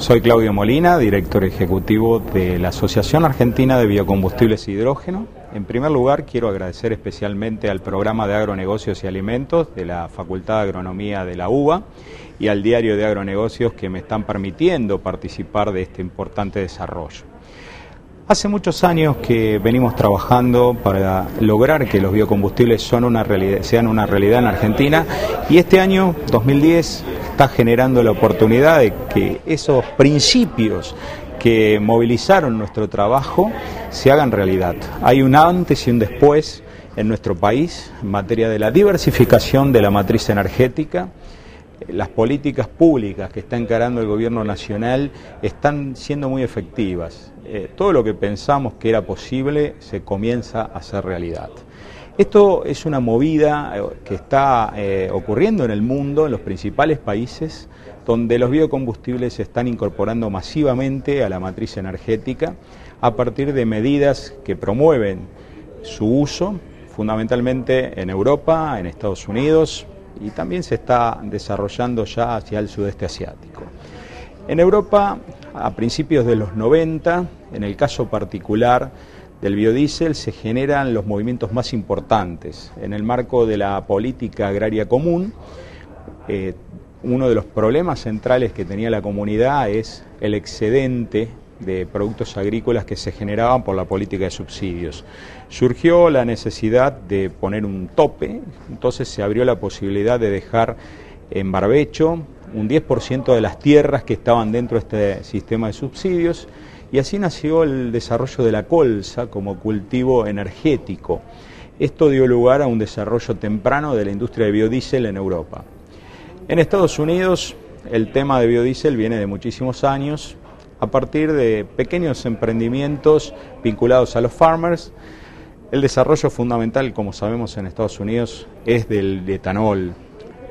Soy Claudio Molina, director ejecutivo de la Asociación Argentina de Biocombustibles e Hidrógeno. En primer lugar, quiero agradecer especialmente al programa de Agronegocios y Alimentos de la Facultad de Agronomía de la UBA y al Diario de Agronegocios que me están permitiendo participar de este importante desarrollo. Hace muchos años que venimos trabajando para lograr que los biocombustibles sean una realidad en Argentina, y este año, 2010, está generando la oportunidad de que esos principios que movilizaron nuestro trabajo se hagan realidad. Hay un antes y un después en nuestro país en materia de la diversificación de la matriz energética. Las políticas públicas que está encarando el gobierno nacional están siendo muy efectivas. Todo lo que pensamos que era posible se comienza a hacer realidad. Esto es una movida que está ocurriendo en el mundo, en los principales países, donde los biocombustibles se están incorporando masivamente a la matriz energética a partir de medidas que promueven su uso, fundamentalmente en Europa, en Estados Unidos, y también se está desarrollando ya hacia el sudeste asiático. En Europa, a principios de los 90, en el caso particular del biodiesel, se generan los movimientos más importantes. En el marco de la política agraria común, uno de los problemas centrales que tenía la comunidad es el excedente de productos agrícolas que se generaban por la política de subsidios. Surgió la necesidad de poner un tope, entonces se abrió la posibilidad de dejar en barbecho un 10% de las tierras que estaban dentro de este sistema de subsidios, y así nació el desarrollo de la colza como cultivo energético. Esto dio lugar a un desarrollo temprano de la industria de biodiesel en Europa. En Estados Unidos el tema de biodiesel viene de muchísimos años, a partir de pequeños emprendimientos vinculados a los farmers. El desarrollo fundamental, como sabemos, en Estados Unidos es del etanol.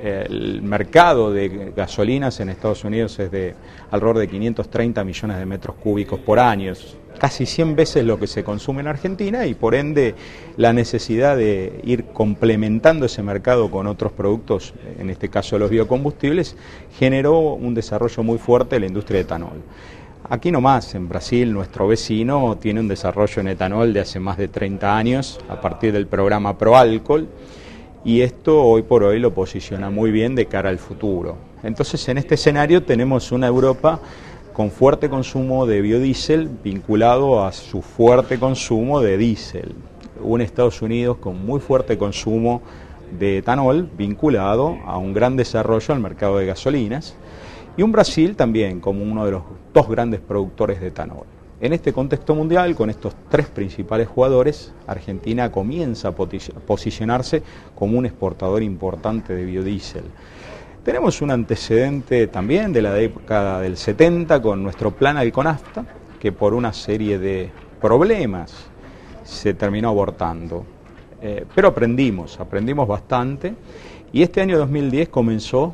El mercado de gasolinas en Estados Unidos es de alrededor de 530 millones de metros cúbicos por año, casi 100 veces lo que se consume en Argentina, y por ende la necesidad de ir complementando ese mercado con otros productos, en este caso los biocombustibles, generó un desarrollo muy fuerte de la industria de etanol. Aquí nomás, en Brasil, nuestro vecino tiene un desarrollo en etanol de hace más de 30 años a partir del programa ProAlcohol, y esto hoy por hoy lo posiciona muy bien de cara al futuro. Entonces, en este escenario tenemos una Europa con fuerte consumo de biodiesel vinculado a su fuerte consumo de diésel, un Estados Unidos con muy fuerte consumo de etanol vinculado a un gran desarrollo al mercado de gasolinas, y un Brasil también como uno de los dos grandes productores de etanol. En este contexto mundial, con estos tres principales jugadores, Argentina comienza a posicionarse como un exportador importante de biodiesel. Tenemos un antecedente también de la década del 70 con nuestro plan Alconafta, que por una serie de problemas se terminó abortando. Pero aprendimos bastante, y este año 2010 comenzó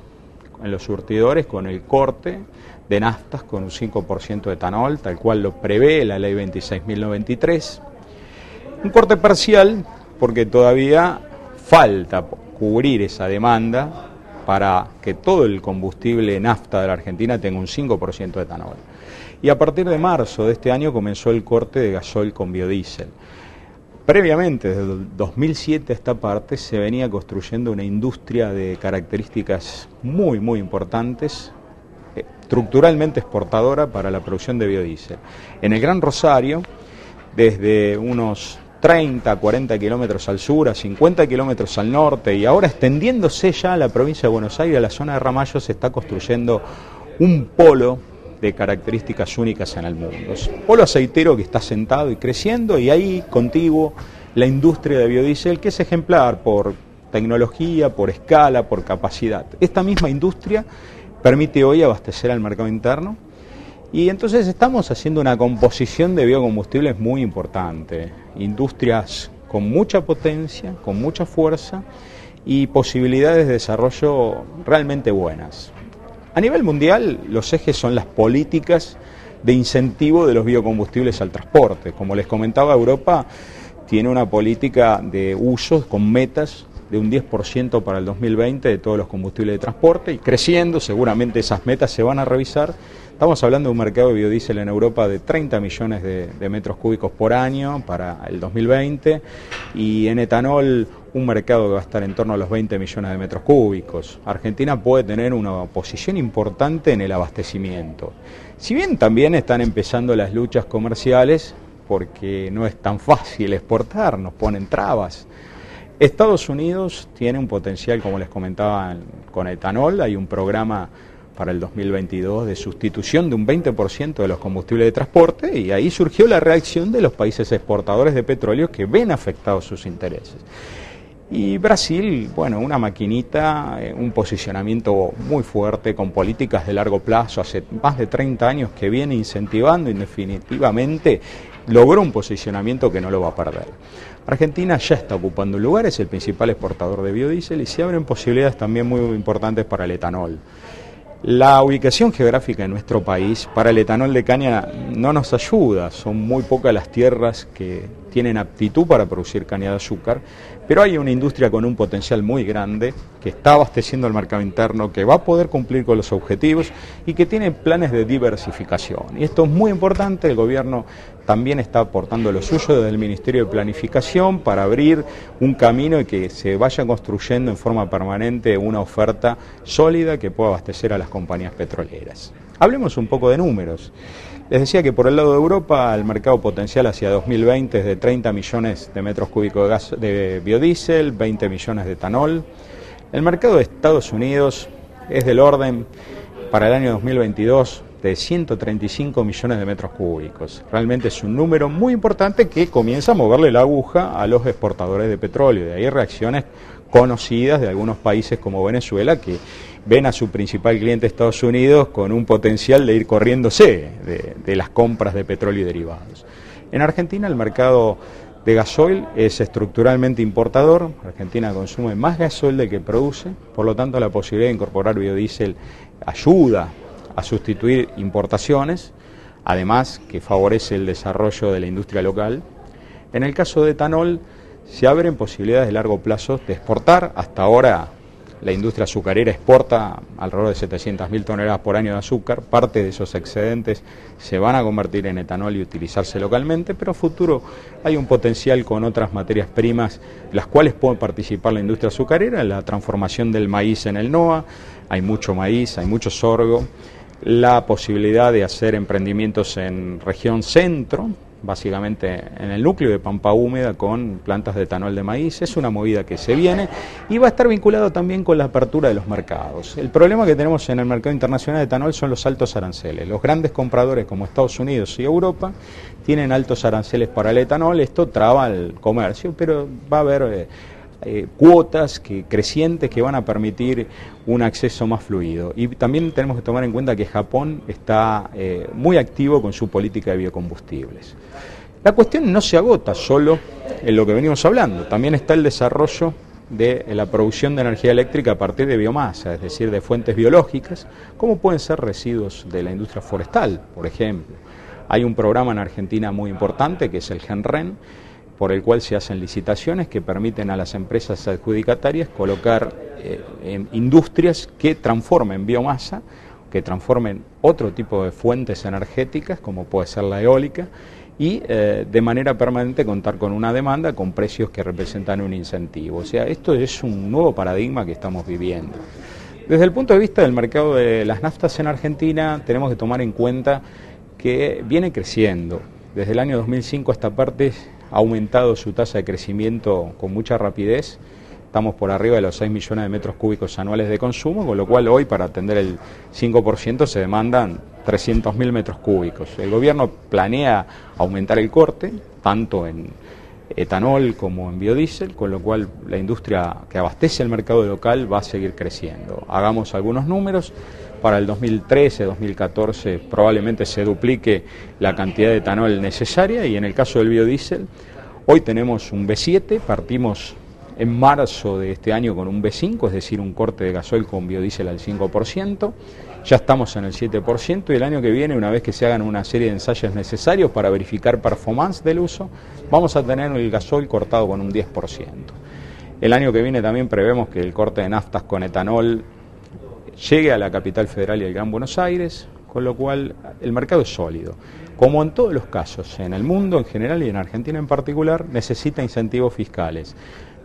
en los surtidores con el corte de naftas con un 5% de etanol, tal cual lo prevé la ley 26.093. Un corte parcial porque todavía falta cubrir esa demanda para que todo el combustible nafta de la Argentina tenga un 5% de etanol. Y a partir de marzo de este año comenzó el corte de gasoil con biodiesel. Previamente, desde el 2007 a esta parte, se venía construyendo una industria de características muy importantes, estructuralmente exportadora para la producción de biodiesel. En el Gran Rosario, desde unos 30, 40 kilómetros al sur, a 50 kilómetros al norte, y ahora extendiéndose ya a la provincia de Buenos Aires, a la zona de Ramallo, se está construyendo un polo de características únicas en el mundo. Es un polo aceitero que está sentado y creciendo, y ahí contiguo la industria de biodiesel, que es ejemplar por tecnología, por escala, por capacidad. Esta misma industria permite hoy abastecer al mercado interno, y entonces estamos haciendo una composición de biocombustibles muy importante. Industrias con mucha potencia, con mucha fuerza y posibilidades de desarrollo realmente buenas. A nivel mundial, los ejes son las políticas de incentivo de los biocombustibles al transporte. Como les comentaba, Europa tiene una política de usos con metas de un 10% para el 2020 de todos los combustibles de transporte y creciendo, seguramente esas metas se van a revisar. Estamos hablando de un mercado de biodiesel en Europa de 30 millones de metros cúbicos por año para el 2020 y en etanol un mercado que va a estar en torno a los 20 millones de metros cúbicos. Argentina puede tener una posición importante en el abastecimiento. Si bien también están empezando las luchas comerciales, porque no es tan fácil exportar, nos ponen trabas. Estados Unidos tiene un potencial, como les comentaba, con etanol. Hay un programa para el 2022 de sustitución de un 20% de los combustibles de transporte y ahí surgió la reacción de los países exportadores de petróleo que ven afectados sus intereses. Y Brasil, bueno, una maquinita, un posicionamiento muy fuerte con políticas de largo plazo, hace más de 30 años que viene incentivando y definitivamente logró un posicionamiento que no lo va a perder. Argentina ya está ocupando un lugar, es el principal exportador de biodiesel y se abren posibilidades también muy importantes para el etanol. La ubicación geográfica en nuestro país para el etanol de caña no nos ayuda, son muy pocas las tierras que tienen aptitud para producir caña de azúcar, pero hay una industria con un potencial muy grande que está abasteciendo el mercado interno, que va a poder cumplir con los objetivos y que tiene planes de diversificación. Y esto es muy importante, el gobierno también está aportando lo suyo desde el Ministerio de Planificación para abrir un camino y que se vaya construyendo en forma permanente una oferta sólida que pueda abastecer a las compañías petroleras. Hablemos un poco de números. Les decía que por el lado de Europa el mercado potencial hacia 2020 es de 30 millones de metros cúbicos de gas de biodiesel, 20 millones de etanol. El mercado de Estados Unidos es del orden para el año 2022 de 135 millones de metros cúbicos. Realmente es un número muy importante que comienza a moverle la aguja a los exportadores de petróleo. De ahí reacciones conocidas de algunos países como Venezuela que ven a su principal cliente Estados Unidos con un potencial de ir corriéndose de las compras de petróleo y derivados. En Argentina el mercado de gasoil es estructuralmente importador. Argentina consume más gasoil del que produce, por lo tanto la posibilidad de incorporar biodiesel ayuda a sustituir importaciones, además que favorece el desarrollo de la industria local. En el caso de etanol se abren posibilidades de largo plazo de exportar. Hasta ahora la industria azucarera exporta alrededor de 700.000 toneladas por año de azúcar. Parte de esos excedentes se van a convertir en etanol y utilizarse localmente, pero a futuro hay un potencial con otras materias primas, las cuales puede participar la industria azucarera, en la transformación del maíz en el NOA. Hay mucho maíz, hay mucho sorgo, la posibilidad de hacer emprendimientos en región centro, básicamente en el núcleo de Pampa Húmeda con plantas de etanol de maíz. Es una movida que se viene y va a estar vinculado también con la apertura de los mercados. El problema que tenemos en el mercado internacional de etanol son los altos aranceles. Los grandes compradores como Estados Unidos y Europa tienen altos aranceles para el etanol. Esto traba el comercio, pero va a haber cuotas crecientes que van a permitir un acceso más fluido. Y también tenemos que tomar en cuenta que Japón está muy activo con su política de biocombustibles. La cuestión no se agota solo en lo que venimos hablando, también está el desarrollo de la producción de energía eléctrica a partir de biomasa, es decir, de fuentes biológicas, como pueden ser residuos de la industria forestal, por ejemplo. Hay un programa en Argentina muy importante que es el GenRen, por el cual se hacen licitaciones que permiten a las empresas adjudicatarias colocar en industrias que transformen biomasa, que transformen otro tipo de fuentes energéticas, como puede ser la eólica, y de manera permanente contar con una demanda con precios que representan un incentivo. O sea, esto es un nuevo paradigma que estamos viviendo. Desde el punto de vista del mercado de las naftas en Argentina, tenemos que tomar en cuenta que viene creciendo. Desde el año 2005 a esta parte ha aumentado su tasa de crecimiento con mucha rapidez. Estamos por arriba de los 6 millones de metros cúbicos anuales de consumo, con lo cual hoy para atender el 5% se demandan 300.000 metros cúbicos. El gobierno planea aumentar el corte, tanto en etanol como en biodiesel, con lo cual la industria que abastece el mercado local va a seguir creciendo. Hagamos algunos números. Para el 2013-2014 probablemente se duplique la cantidad de etanol necesaria y en el caso del biodiesel, hoy tenemos un B7, partimos en marzo de este año con un B5, es decir, un corte de gasoil con biodiesel al 5%, ya estamos en el 7% y el año que viene, una vez que se hagan una serie de ensayos necesarios para verificar performance del uso, vamos a tener el gasoil cortado con un 10%. El año que viene también prevemos que el corte de naftas con etanol llegue a la capital federal y al Gran Buenos Aires, con lo cual el mercado es sólido. Como en todos los casos, en el mundo en general y en Argentina en particular, necesita incentivos fiscales.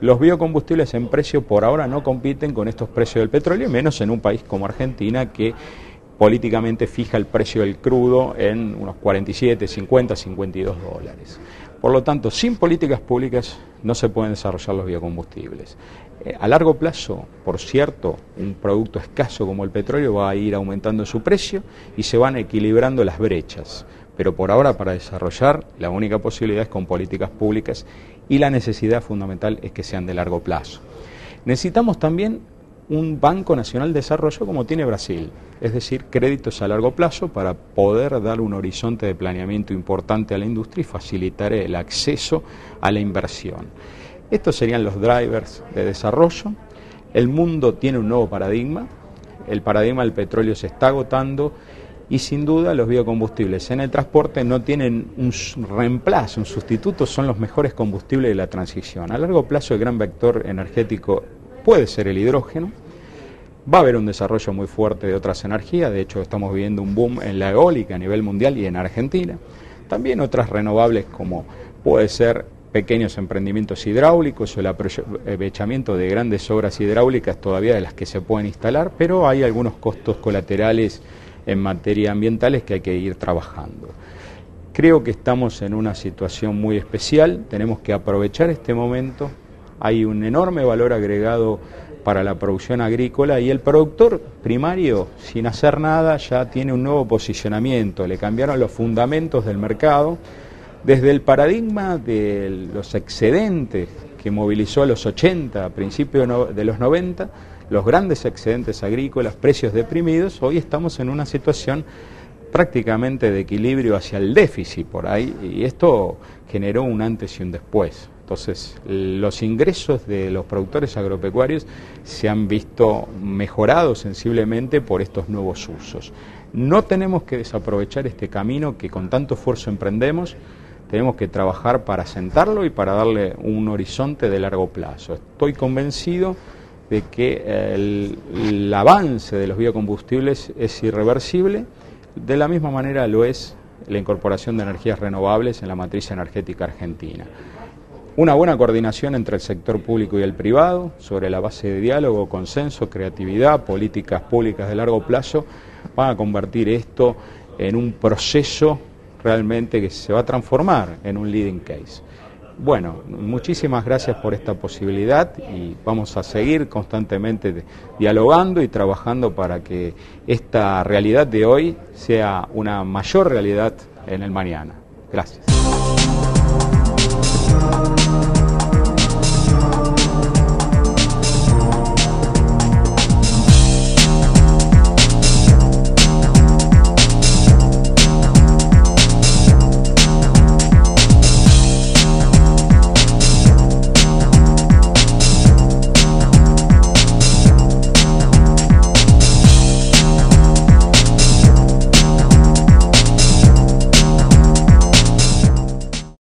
Los biocombustibles en precio por ahora no compiten con estos precios del petróleo, menos en un país como Argentina que políticamente fija el precio del crudo en unos 47, 50, 52 dólares. Por lo tanto, sin políticas públicas no se pueden desarrollar los biocombustibles. A largo plazo, por cierto, un producto escaso como el petróleo va a ir aumentando su precio y se van equilibrando las brechas. Pero por ahora, para desarrollar, la única posibilidad es con políticas públicas y la necesidad fundamental es que sean de largo plazo. Necesitamos también un Banco Nacional de Desarrollo como tiene Brasil, es decir, créditos a largo plazo para poder dar un horizonte de planeamiento importante a la industria y facilitar el acceso a la inversión. Estos serían los drivers de desarrollo. El mundo tiene un nuevo paradigma, el paradigma del petróleo se está agotando y sin duda los biocombustibles en el transporte no tienen un reemplazo, un sustituto, son los mejores combustibles de la transición. A largo plazo el gran vector energético puede ser el hidrógeno, va a haber un desarrollo muy fuerte de otras energías, de hecho estamos viviendo un boom en la eólica a nivel mundial y en Argentina, también otras renovables como puede ser pequeños emprendimientos hidráulicos o el aprovechamiento de grandes obras hidráulicas todavía de las que se pueden instalar, pero hay algunos costos colaterales en materia ambientales que hay que ir trabajando. Creo que estamos en una situación muy especial, tenemos que aprovechar este momento. Hay un enorme valor agregado para la producción agrícola y el productor primario, sin hacer nada, ya tiene un nuevo posicionamiento. Le cambiaron los fundamentos del mercado desde el paradigma de los excedentes que movilizó a los 80, a principios de los 90, los grandes excedentes agrícolas, precios deprimidos. Hoy estamos en una situación prácticamente de equilibrio hacia el déficit por ahí y esto generó un antes y un después. Entonces, los ingresos de los productores agropecuarios se han visto mejorados sensiblemente por estos nuevos usos. No tenemos que desaprovechar este camino que con tanto esfuerzo emprendemos, tenemos que trabajar para sentarlo y para darle un horizonte de largo plazo. Estoy convencido de que el avance de los biocombustibles es irreversible, de la misma manera lo es la incorporación de energías renovables en la matriz energética argentina. Una buena coordinación entre el sector público y el privado, sobre la base de diálogo, consenso, creatividad, políticas públicas de largo plazo, van a convertir esto en un proceso realmente que se va a transformar en un leading case. Bueno, muchísimas gracias por esta posibilidad y vamos a seguir constantemente dialogando y trabajando para que esta realidad de hoy sea una mayor realidad en el mañana. Gracias.